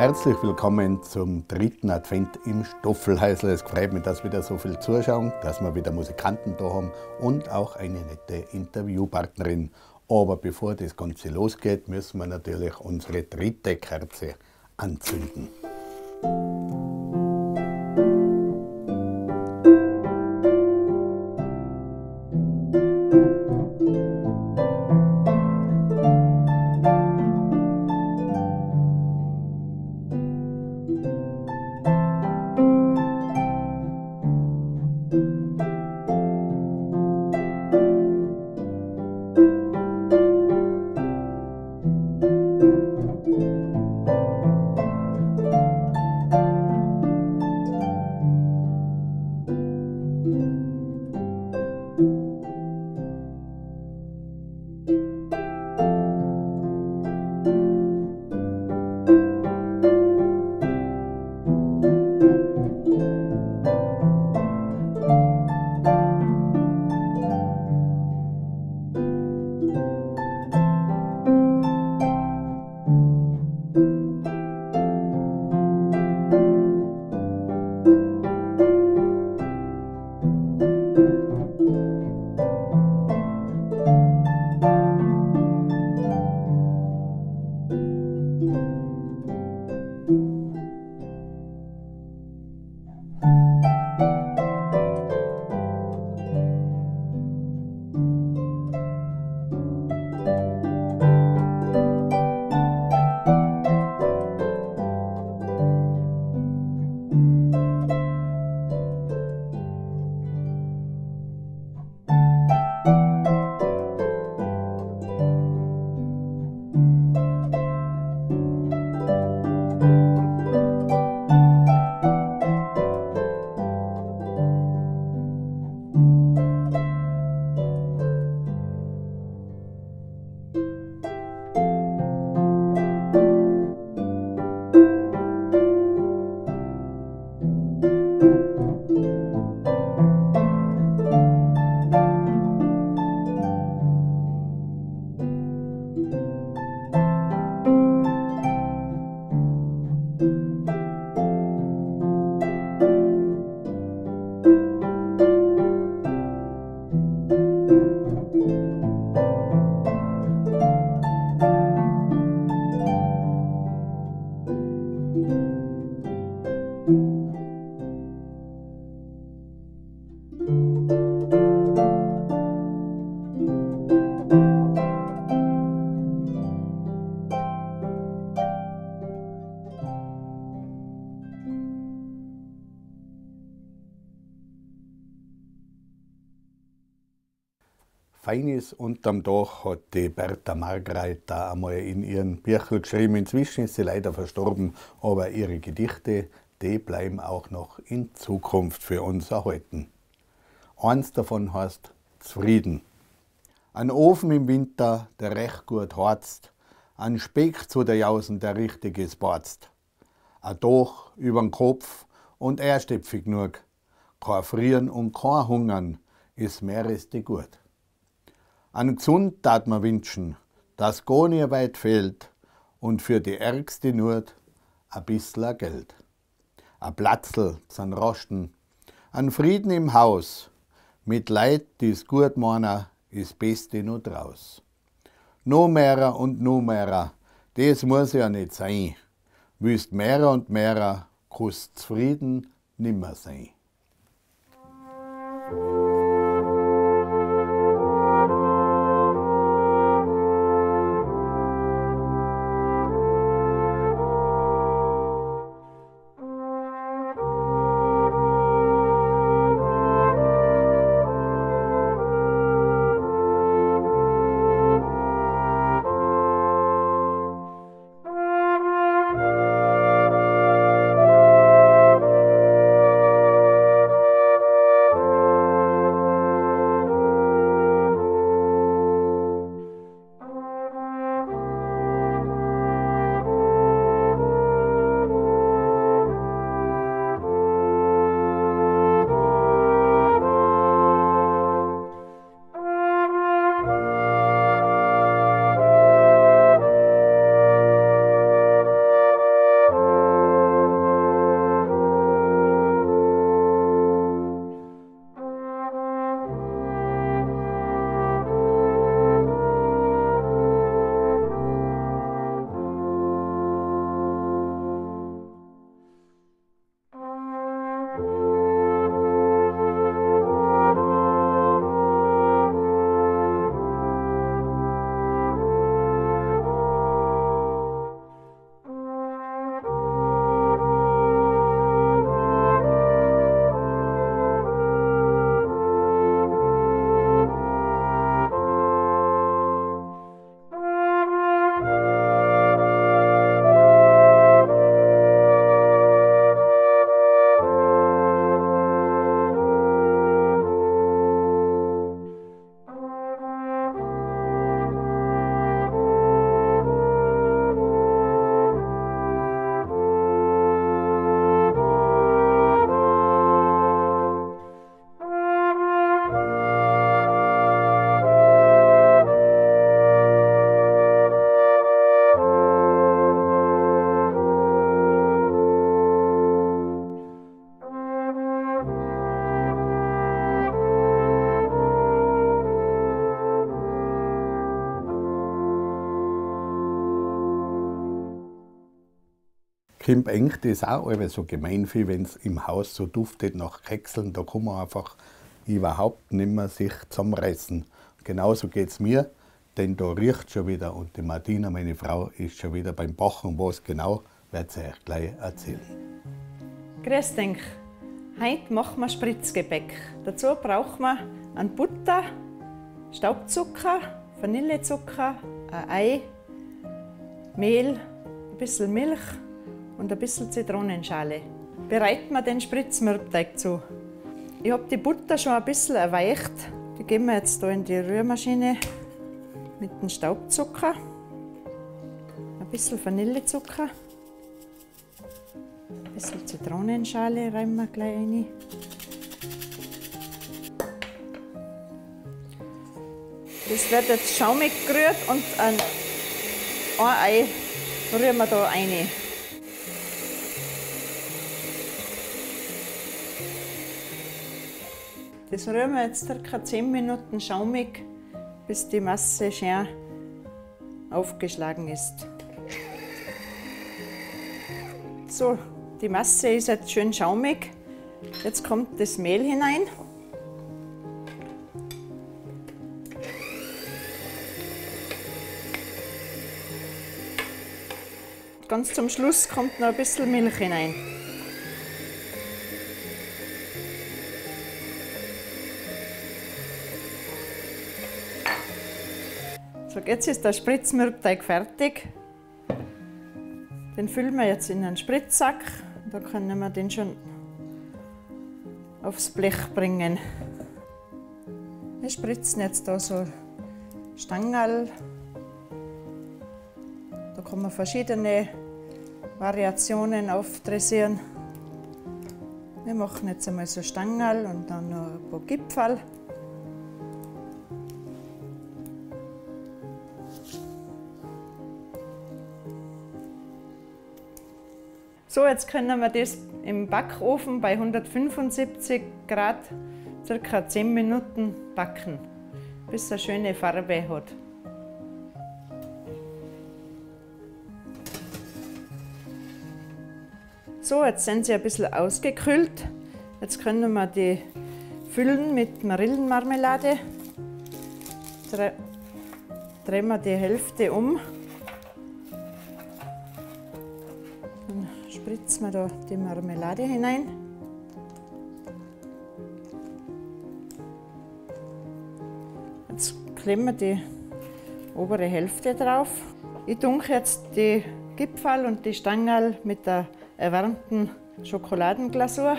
Herzlich willkommen zum dritten Advent im Stoffelhäusl. Es freut mich, dass wieder so viel zuschauen, dass wir wieder Musikanten da haben und auch eine nette Interviewpartnerin. Aber bevor das Ganze losgeht, müssen wir natürlich unsere dritte Kerze anzünden. Feines unterm Dach hat die Berta Margreiter einmal in ihren Büchern geschrieben. Inzwischen ist sie leider verstorben, aber ihre Gedichte, die bleiben auch noch in Zukunft für uns erhalten. Eins davon heißt Zufrieden. Ein Ofen im Winter, der recht gut harzt, ein Speck zu der Jausen, der richtiges barzt. Ein Dach übern Kopf und erstöpfig genug. Kein Frieren und kein Hungern ist mehreste gut. An gesund tat man wünschen, dass gar nie weit fehlt und für die ärgste Not a bissl Geld. A Platzl zum Rasten, an Frieden im Haus, mit Leid, die's gut meinen, ist Beste nur draus. No mehrer und no mehrer, das muss ja nicht sein. Willst mehrer und mehrer, kannst zufrieden nimmer sein. Kind engt das auch immer so gemein viel, wenn es im Haus so duftet nach Kekseln. Da kann man einfach überhaupt nicht mehr sich zusammenreißen. Genauso geht es mir, denn da riecht schon wieder und die Martina, meine Frau, ist schon wieder beim Backen. Was genau, wird sie euch gleich erzählen. Grüß dich. Heute machen wir Spritzgebäck. Dazu brauchen wir an Butter, Staubzucker, Vanillezucker, ein Ei, Mehl, ein bisschen Milch und ein bisschen Zitronenschale. Bereiten wir den Spritzmürbteig zu. Ich habe die Butter schon ein bisschen erweicht. Die geben wir jetzt hier in die Rührmaschine mit dem Staubzucker, ein bisschen Vanillezucker, ein bisschen Zitronenschale reiben wir gleich rein. Das wird jetzt schaumig gerührt und ein Ei rühren wir da rein. Das rühren wir jetzt ca. 10 Minuten schaumig, bis die Masse schön aufgeschlagen ist. So, die Masse ist jetzt schön schaumig. Jetzt kommt das Mehl hinein. Ganz zum Schluss kommt noch ein bisschen Milch hinein. So, jetzt ist der Spritzmürbteig fertig. Den füllen wir jetzt in einen Spritzsack. Da können wir den schon aufs Blech bringen. Wir spritzen jetzt da so Stangerl. Da kann man verschiedene Variationen aufdressieren. Wir machen jetzt einmal so Stangerl und dann noch ein paar Gipfel. So, jetzt können wir das im Backofen bei 175 Grad ca. 10 Minuten backen, bis es eine schöne Farbe hat. So, jetzt sind sie ein bisschen ausgekühlt. Jetzt können wir die füllen mit Marillenmarmelade. Drehen wir die Hälfte um. Dann spritzen wir da die Marmelade hinein. Jetzt kleben wir die obere Hälfte drauf. Ich tunke jetzt die Gipfel und die Stangerl mit der erwärmten Schokoladenglasur.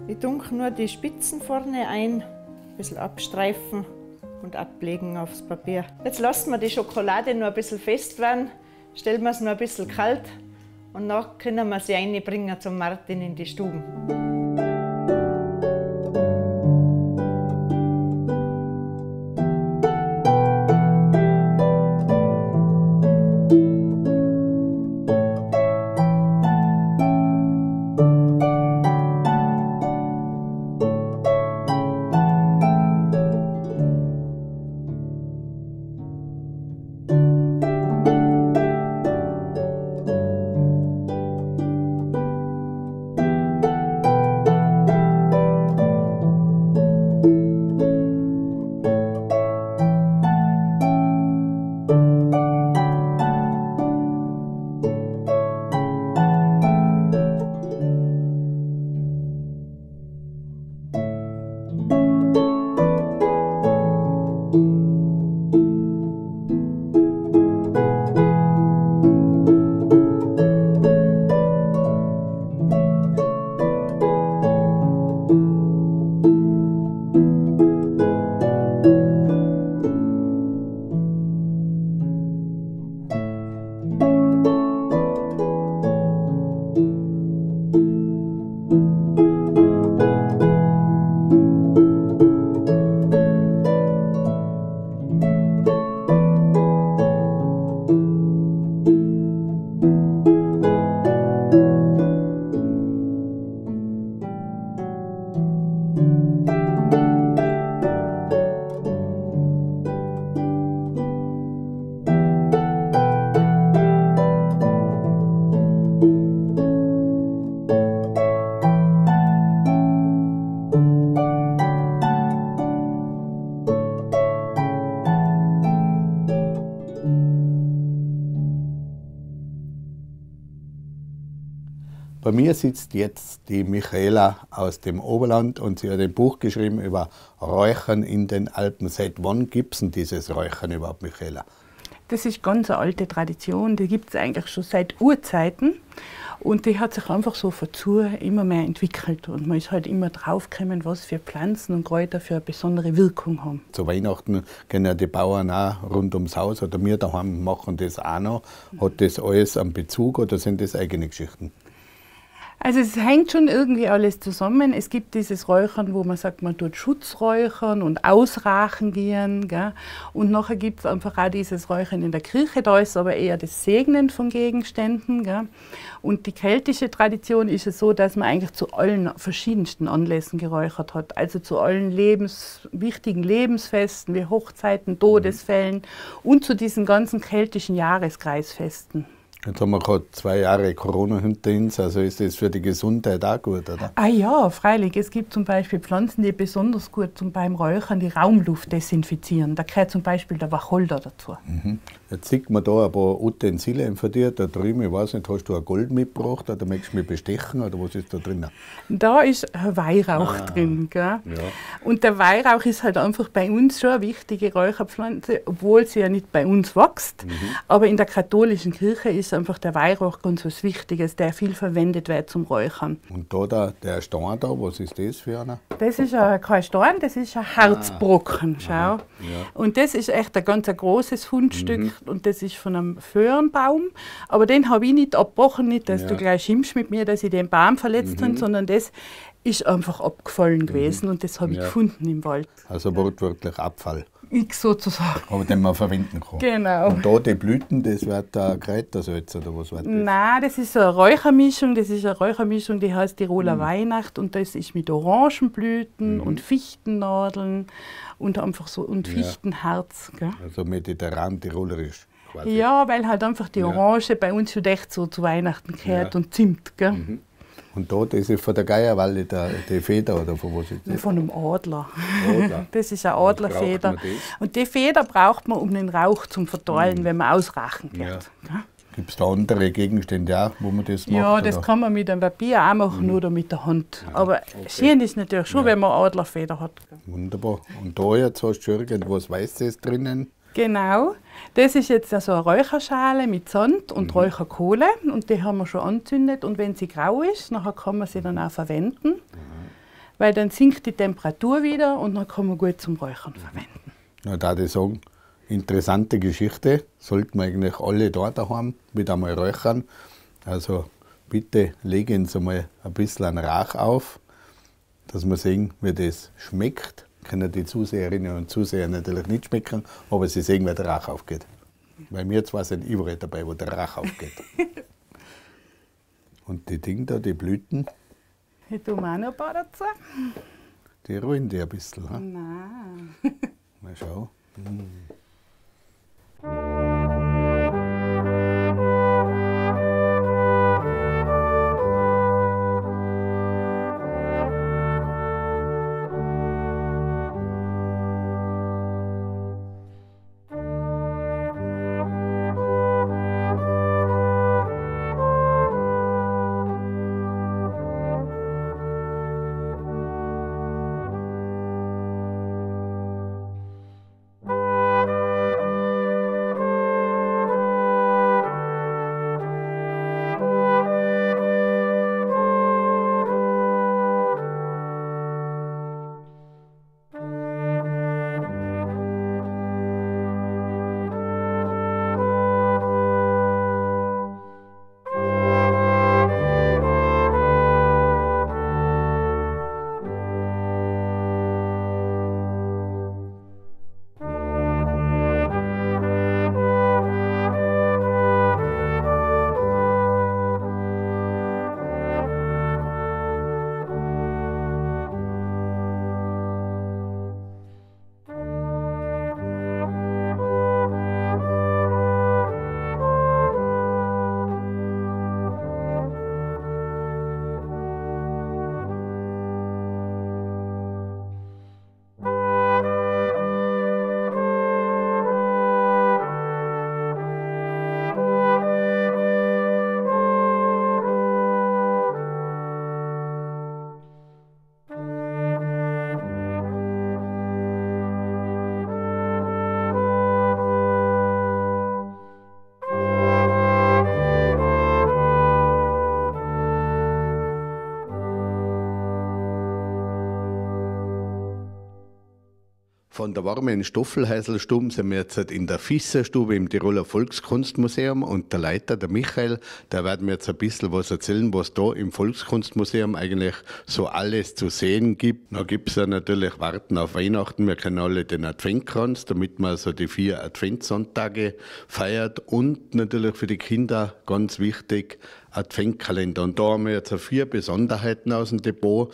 Ich tunke nur die Spitzen vorne ein, ein bisschen abstreifen und ablegen aufs Papier. Jetzt lassen wir die Schokolade nur ein bisschen fest werden, stellen wir es nur ein bisschen kalt und dann können wir sie reinbringen zum Martin in die Stuben. Bei mir sitzt jetzt die Michaela aus dem Oberland und sie hat ein Buch geschrieben über Räuchern in den Alpen. Seit wann gibt es denn dieses Räuchern überhaupt, Michaela? Das ist ganz eine alte Tradition, die gibt es eigentlich schon seit Urzeiten. Und die hat sich einfach so dazu immer mehr entwickelt. Und man ist halt immer draufgekommen, was für Pflanzen und Kräuter für eine besondere Wirkung haben. Zu Weihnachten gehen ja die Bauern auch rund ums Haus oder wir daheim machen das auch noch. Hat das alles einen Bezug oder sind das eigene Geschichten? Also es hängt schon irgendwie alles zusammen. Es gibt dieses Räuchern, wo man sagt, man tut Schutzräuchern und Ausrachen gehen. Gell? Und nachher gibt es einfach auch dieses Räuchern in der Kirche. Da ist aber eher das Segnen von Gegenständen. Gell? Und die keltische Tradition ist es so, dass man eigentlich zu allen verschiedensten Anlässen geräuchert hat. Also zu allen wichtigen Lebensfesten wie Hochzeiten, Todesfällen und zu diesen ganzen keltischen Jahreskreisfesten. Jetzt haben wir gerade 2 Jahre Corona hinter uns, also ist das für die Gesundheit auch gut, oder? Ah ja, freilich. Es gibt zum Beispiel Pflanzen, die besonders gut beim Räuchern die Raumluft desinfizieren. Da gehört zum Beispiel der Wacholder dazu. Mhm. Jetzt sieht man da ein paar Utensilien von dir da drüben. Ich weiß nicht, hast du ein Gold mitgebracht oder möchtest du mich bestechen oder was ist da drin? Da ist ein Weihrauch drin. Gell? Ja. Und der Weihrauch ist halt einfach bei uns schon eine wichtige Räucherpflanze, obwohl sie ja nicht bei uns wächst. Aber in der katholischen Kirche ist einfach der Weihrauch ganz was Wichtiges, der viel verwendet wird zum Räuchern. Und da der Stein da, was ist das für einer? Das ist kein Stein, das ist ein Harzbrocken. Schau. Ja. Und das ist echt ein ganz großes Fundstück und das ist von einem Föhrenbaum. Aber den habe ich nicht abgebrochen, nicht, dass du gleich schimpfst mit mir, dass ich den Baum verletzt habe, sondern das ist einfach abgefallen gewesen und das habe ich gefunden im Wald. Also wortwörtlich Abfall. Ich sozusagen. Aber den man verwenden kann. Genau. Und da die Blüten, das wird ein Kräutersalz oder was wird das? Nein, das ist so eine Räuchermischung. Das ist eine Räuchermischung, die heißt Tiroler Weihnacht und das ist mit Orangenblüten und Fichtennadeln und einfach so und Fichtenharz. Gell? Also mediterran tirolerisch quasi. Ja, weil halt einfach die Orange bei uns schon echt so zu Weihnachten gehört und Zimt. Gell? Und da, das ist von der Geierwalle, die Feder oder von was ist das? Von einem Adler. Adler. Das ist eine Adlerfeder. Braucht man das? Und die Feder braucht man, um den Rauch zu verteilen, wenn man ausrachen geht. Ja. Gell? Gibt es da andere Gegenstände auch, wo man das macht? Ja, das oder? kann man mit einem Papier auch machen oder mit der Hand. Aber schön ist natürlich schon, wenn man Adlerfeder hat. Wunderbar. Und da jetzt hast du irgendwas Weißes drinnen. Genau. Das ist jetzt also eine Räucherschale mit Sand und Räucherkohle und die haben wir schon angezündet und wenn sie grau ist, nachher kann man sie dann auch verwenden, weil dann sinkt die Temperatur wieder und dann kann man gut zum Räuchern verwenden. Na, da würde ich sagen, interessante Geschichte. Sollten wir eigentlich alle da daheim wieder einmal räuchern. Also bitte legen Sie mal ein bisschen einen Rauch auf, dass wir sehen, wie das schmeckt. Können die Zuseherinnen und Zuseher natürlich nicht schmecken, aber sie sehen, wie der Rauch aufgeht. Bei mir zwar sind überall dabei, wo der Rauch aufgeht. Und die Dinge da, die Blüten, Hier tun wir auch noch ein paar dazu. die ruhen die ein bisschen. Ha? Nein. Mal schauen. Von der warmen Stoffelhäuselstube sind wir jetzt in der Fisserstube im Tiroler Volkskunstmuseum und der Leiter, der Michael, der wird mir jetzt ein bisschen was erzählen, was da im Volkskunstmuseum eigentlich so alles zu sehen gibt. Da gibt es ja natürlich Warten auf Weihnachten. Wir kennen alle den Adventkranz, damit man so die 4 Adventssonntage feiert und natürlich für die Kinder ganz wichtig Adventkalender. Und da haben wir jetzt 4 Besonderheiten aus dem Depot.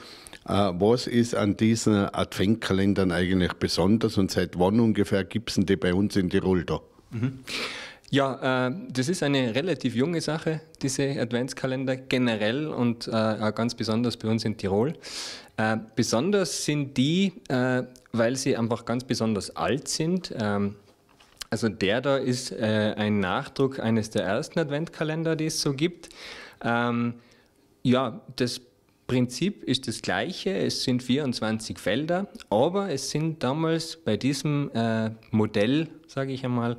Was ist an diesen Adventkalendern eigentlich besonders und seit wann ungefähr gibt es denn die bei uns in Tirol da? Ja, das ist eine relativ junge Sache, diese Adventskalender generell und auch ganz besonders bei uns in Tirol. Besonders sind die, weil sie einfach ganz besonders alt sind. Also der da ist ein Nachdruck eines der ersten Adventkalender, die es so gibt. Ja, das Prinzip ist das gleiche, es sind 24 Felder, aber es sind damals bei diesem Modell, sage ich einmal,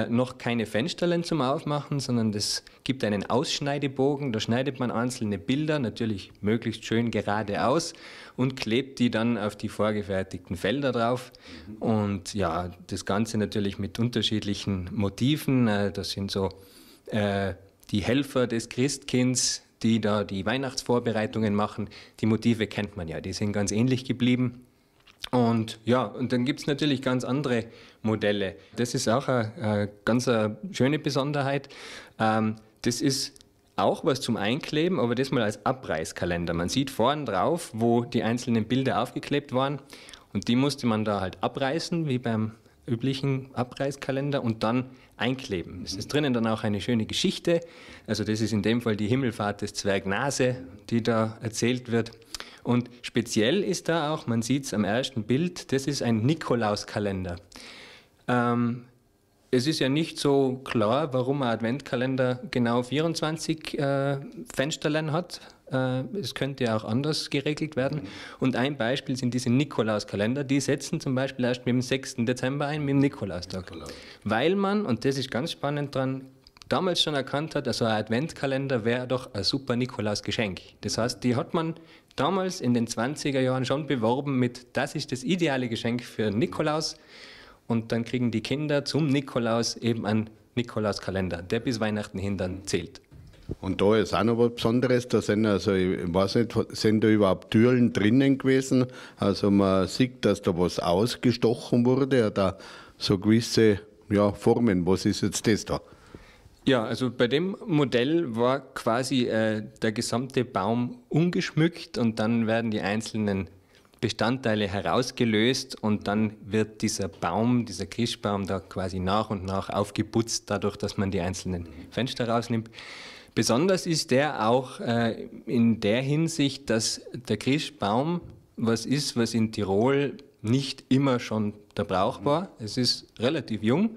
noch keine Fensterlein zum Aufmachen, sondern es gibt einen Ausschneidebogen, da schneidet man einzelne Bilder, natürlich möglichst schön geradeaus und klebt die dann auf die vorgefertigten Felder drauf. Und ja, das Ganze natürlich mit unterschiedlichen Motiven, das sind so die Helfer des Christkinds, die da die Weihnachtsvorbereitungen machen. Die Motive kennt man ja, die sind ganz ähnlich geblieben. Und ja, und dann gibt es natürlich ganz andere Modelle. Das ist auch eine ganz schöne Besonderheit. Das ist auch was zum Einkleben, aber das mal als Abreißkalender. Man sieht vorn drauf, wo die einzelnen Bilder aufgeklebt waren und die musste man da halt abreißen, wie beim üblichen Abreißkalender und dann einkleben. Es ist drinnen dann auch eine schöne Geschichte. Also das ist in dem Fall die Himmelfahrt des Zwerg Nase, die da erzählt wird. Und speziell ist da auch, man sieht es am ersten Bild, das ist ein Nikolauskalender. Es ist ja nicht so klar, warum ein Adventkalender genau 24 Fensterlein hat. Es könnte ja auch anders geregelt werden. Und ein Beispiel sind diese Nikolauskalender. Die setzen zum Beispiel erst mit dem 6. Dezember ein, mit dem Nikolaustag. Weil man, und das ist ganz spannend dran, damals schon erkannt hat, also ein Adventkalender wäre doch ein super Nikolausgeschenk. Das heißt, die hat man damals in den 20er Jahren schon beworben mit, das ist das ideale Geschenk für Nikolaus. Und dann kriegen die Kinder zum Nikolaus eben einen Nikolauskalender, der bis Weihnachten hin dann zählt. Und da ist auch noch was Besonderes, da sind also, ich weiß nicht, sind da überhaupt Türen drinnen gewesen? Also man sieht, dass da was ausgestochen wurde oder so gewisse Formen. Was ist jetzt das da? Ja, also bei dem Modell war quasi der gesamte Baum umgeschmückt und dann werden die einzelnen Bestandteile herausgelöst und dann wird dieser Baum, dieser Christbaum da quasi nach und nach aufgeputzt, dadurch, dass man die einzelnen Fenster rausnimmt. Besonders ist der auch in der Hinsicht, dass der Christbaum was ist, was in Tirol nicht immer schon der Brauch war. Es ist relativ jung.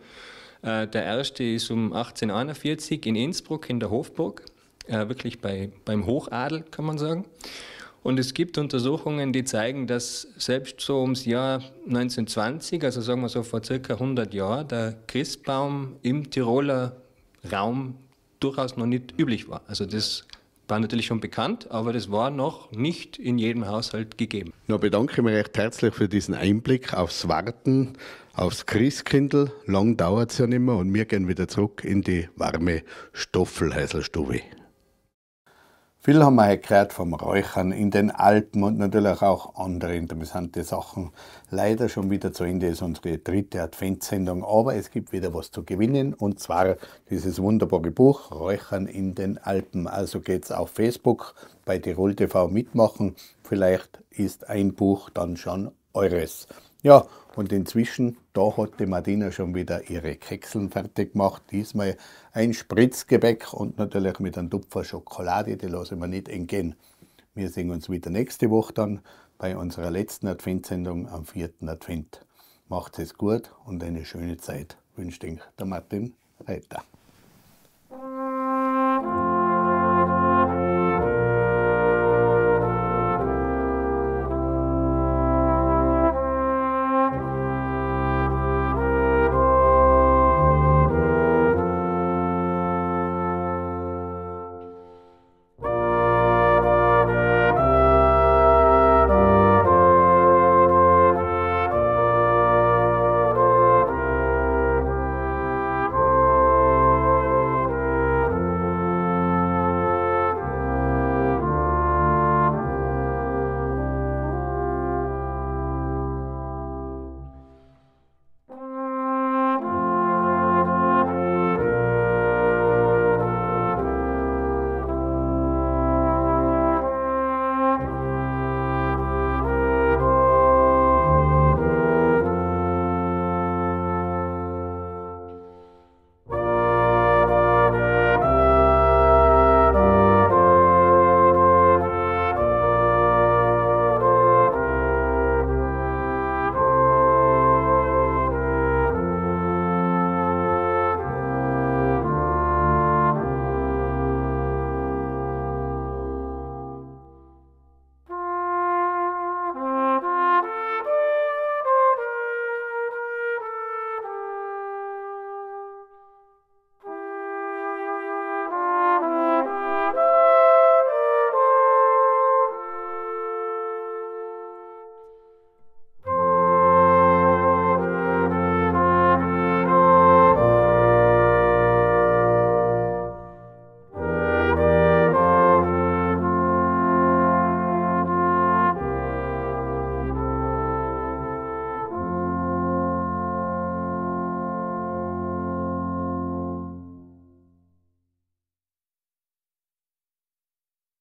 Der erste ist um 1841 in Innsbruck in der Hofburg, wirklich beim Hochadel, kann man sagen. Und es gibt Untersuchungen, die zeigen, dass selbst so ums Jahr 1920, also sagen wir so vor circa 100 Jahren, der Christbaum im Tiroler Raum durchaus noch nicht üblich war. Also das war natürlich schon bekannt, aber das war noch nicht in jedem Haushalt gegeben. Na, bedanke ich mich recht herzlich für diesen Einblick aufs Warten, aufs Christkindl. Lang dauert es ja nicht mehr und wir gehen wieder zurück in die warme Stoffelhäuselstube. Viel haben wir heute gehört vom Räuchern in den Alpen und natürlich auch andere interessante Sachen. Leider schon wieder zu Ende ist unsere 3. Adventssendung, aber es gibt wieder was zu gewinnen und zwar dieses wunderbare Buch Räuchern in den Alpen. Also geht's auf Facebook bei Tirol TV mitmachen. Vielleicht ist ein Buch dann schon eures. Ja, und inzwischen, da hat die Martina schon wieder ihre Kekseln fertig gemacht. Diesmal ein Spritzgebäck und natürlich mit einem Tupfer Schokolade, die lasse ich mir nicht entgehen. Wir sehen uns wieder nächste Woche dann bei unserer letzten Adventssendung am 4. Advent. Macht es gut und eine schöne Zeit. Wünscht euch der Martin Reiter.